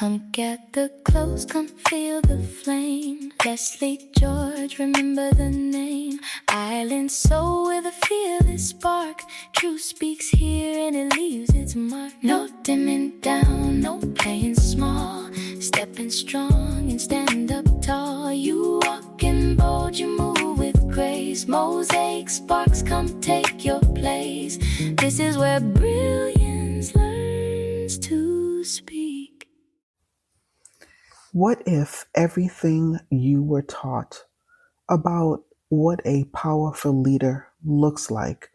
Come gather close, come feel the flame. Lesley George, remember the name. Island soul with a fearless spark. Truth speaks here and it leaves its mark. No dimming down, no playing small. Stepping strong and stand up tall. You walk in bold, you move with grace. Mosaic Sparks, come take your place. This is where brilliance learns to speak. What if everything you were taught about what a powerful leader looks like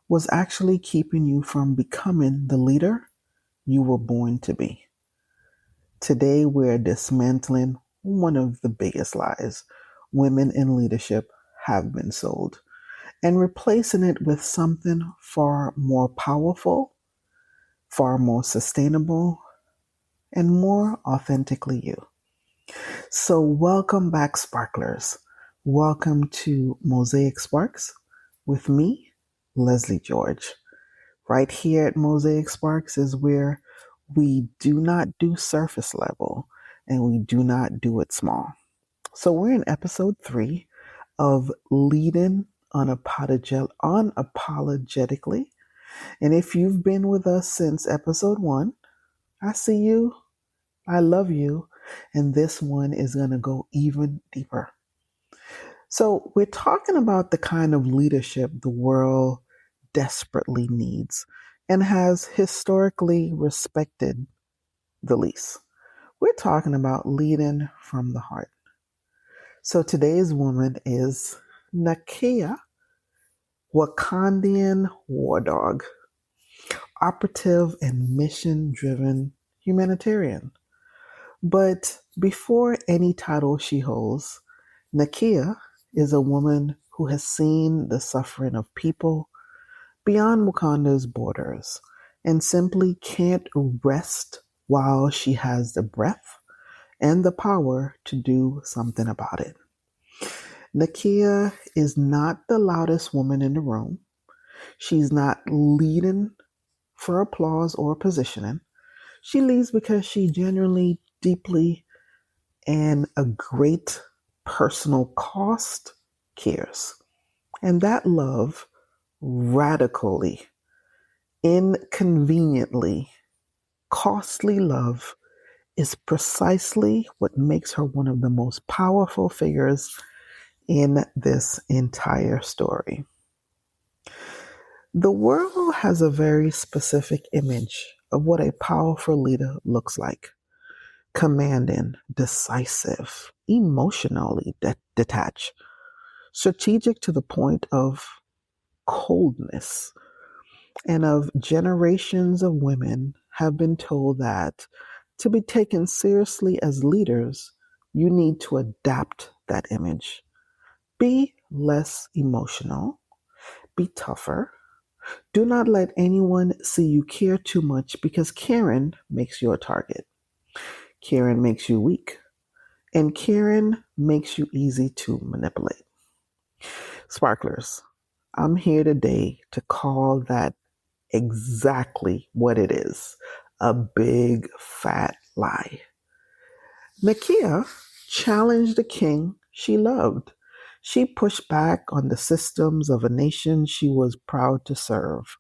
was actually keeping you from becoming the leader you were born to be? Today, we're dismantling one of the biggest lies women in leadership have been sold and replacing it with something far more powerful, far more sustainable, and more authentically you. So, welcome back, Sparklers. Welcome to Mosaic Sparks with me, Lesley George. Right here at Mosaic Sparks is where we do not do surface level and we do not do it small. So, we're in episode 3 of Leading Unapologetically. And if you've been with us since episode 1, I see you. I love you. And this one is going to go even deeper. So, we're talking about the kind of leadership the world desperately needs and has historically respected the least. We're talking about leading from the heart. So, today's woman is Nakia, Wakandian war dog, operative and mission driven humanitarian. But before any title she holds, Nakia is a woman who has seen the suffering of people beyond Wakanda's borders and simply can't rest while she has the breath and the power to do something about it. Nakia is not the loudest woman in the room. She's not leading for applause or positioning. She leads because she genuinely, deeply, and a great personal cost cares. And that love radically, inconveniently, costly love is precisely what makes her one of the most powerful figures in this entire story. The world has a very specific image of what a powerful leader looks like: commanding, decisive, emotionally detached, strategic to the point of coldness. And of generations of women have been told that to be taken seriously as leaders, you need to adapt that image. Be less emotional, be tougher. Do not let anyone see you care too much because caring makes you a target. Caring makes you weak. And caring makes you easy to manipulate. Sparklers, I'm here today to call that exactly what it is: a big fat lie. Nakia challenged the king she loved. She pushed back on the systems of a nation she was proud to serve.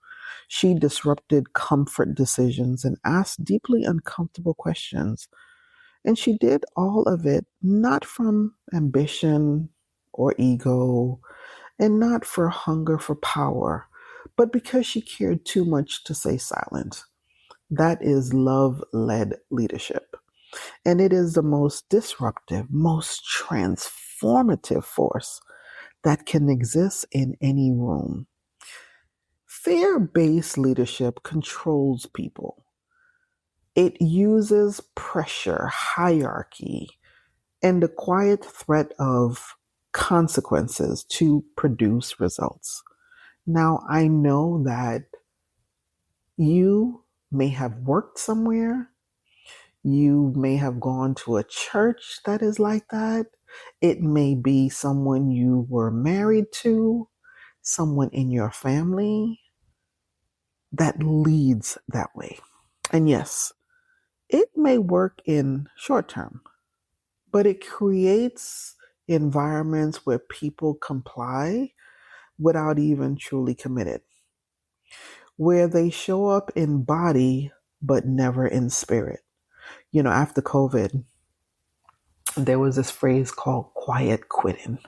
She disrupted comfort decisions and asked deeply uncomfortable questions. And she did all of it not from ambition or ego and not for hunger for power, but because she cared too much to stay silent. That is love led leadership. And it is the most disruptive, most transformative force that can exist in any room. Fear based leadership controls people. It uses pressure, hierarchy, and the quiet threat of consequences to produce results. Now, I know that you may have worked somewhere, you may have gone to a church that is like that. It may be someone you were married to, someone in your family that leads that way. And yes, It may work in short term, but it creates environments where people comply without even truly committed, where they show up in body but never in spirit. After COVID, there was this phrase called quiet quitting.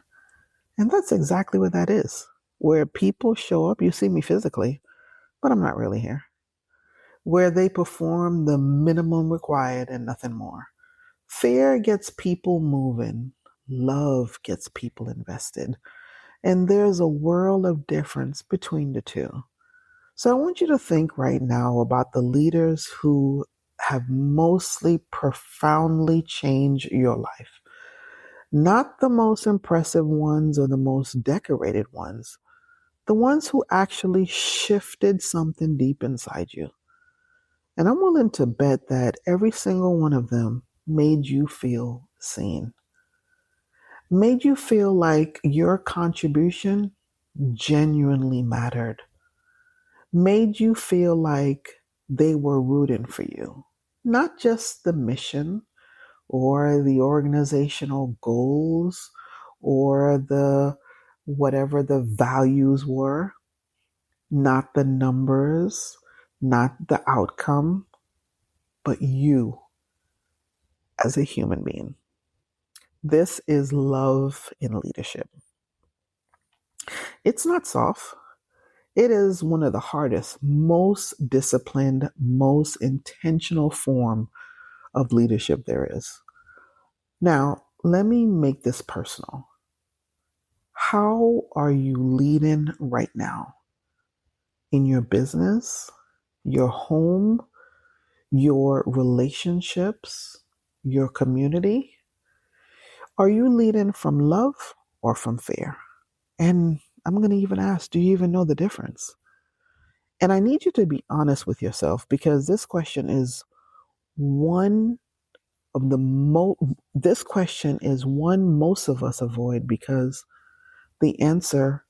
And that's exactly what that is, where people show up, you see me physically, but I'm not really here, where they perform the minimum required and nothing more. Fear gets people moving, love gets people invested, and there's a world of difference between the two. So I want you to think right now about the leaders who have mostly profoundly changed your life. Not the most impressive ones or the most decorated ones, the ones who actually shifted something deep inside you. And I'm willing to bet that every single one of them made you feel seen, made you feel like your contribution genuinely mattered, made you feel like they were rooting for you. Not just the mission or the organizational goals or the whatever the values were, not the numbers, not the outcome, but you as a human being. This is love in leadership. It's not soft. It is one of the hardest, most disciplined, most intentional form of leadership there is. Now, let me make this personal. How are you leading right now? In your business, your home, your relationships, your community? Are you leading from love or from fear? And I'm going to even ask, do you even know the difference? And I need you to be honest with yourself because this question is one of the this question is one most of us avoid because the answer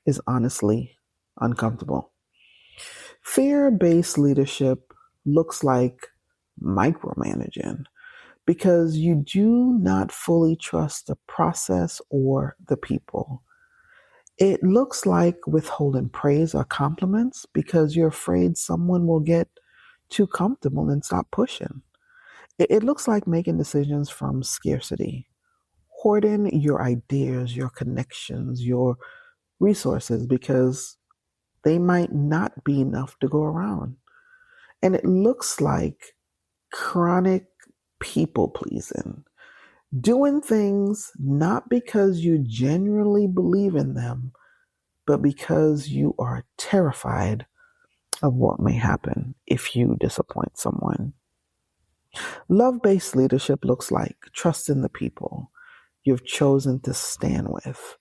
is honestly uncomfortable. Fear-based leadership looks like micromanaging because you do not fully trust the process or the people. It looks like withholding praise or compliments because you're afraid someone will get too comfortable and stop pushing. It looks like making decisions from scarcity, hoarding your ideas, your connections, your resources because they might not be enough to go around. And it looks like chronic people pleasing, doing things not because you genuinely believe in them, but because you are terrified of what may happen if you disappoint someone. Love based leadership looks like trusting the people you've chosen to stand with.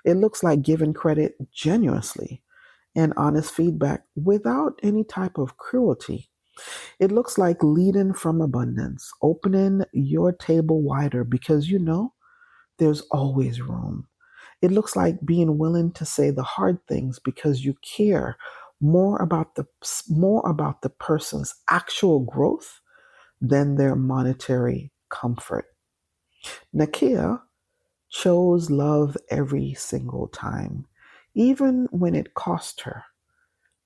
It looks like giving credit generously and honest feedback without any type of cruelty. It looks like leading from abundance, opening your table wider because you know there's always room. It looks like being willing to say the hard things because you care more about the person's actual growth than their monetary comfort. Nakia chose love every single time, even when it cost her,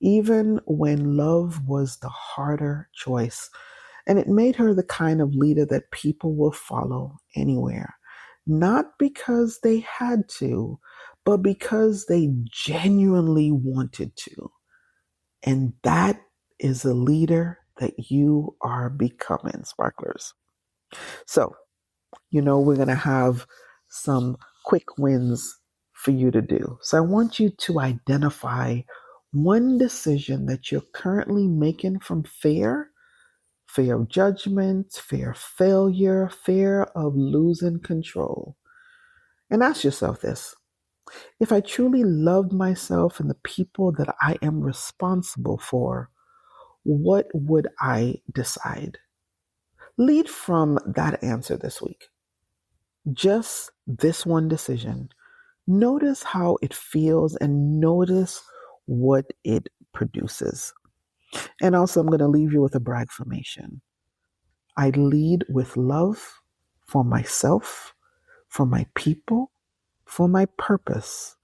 even when love was the harder choice. And it made her the kind of leader that people will follow anywhere, not because they had to, but because they genuinely wanted to. And that is a leader that you are becoming, sparklers. So, we're going to have some quick wins for you to do. So I want you to identify one decision that you're currently making from fear of judgment, fear of failure, fear of losing control. And ask yourself this: if I truly loved myself and the people that I am responsible for, what would I decide? Lead from that answer this week. Just this one decision. Notice how it feels and notice what it produces. And also, I'm going to leave you with a brag formation. I lead with love for myself, for my people, for my purpose.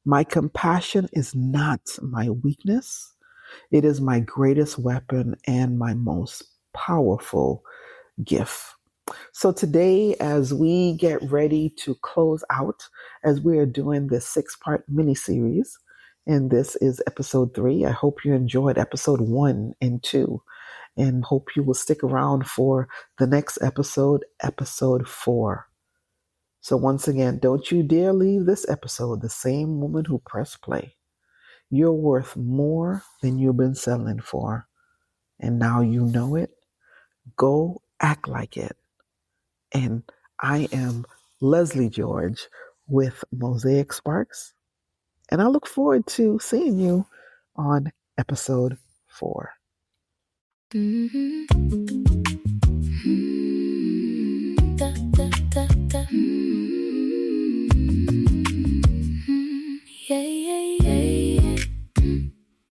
My compassion is not my weakness. It is my greatest weapon and my most powerful gift. So today, as we get ready to close out, as we are doing this 6-part mini series, and this is episode 3, I hope you enjoyed episode 1 and 2, and hope you will stick around for the next episode, episode 4. So once again, don't you dare leave this episode the same woman who pressed play. You're worth more than you've been selling for. And now you know it. Go act like it. And I am Lesley George with Mosaic Sparks. And I look forward to seeing you on episode 4. Mm-hmm.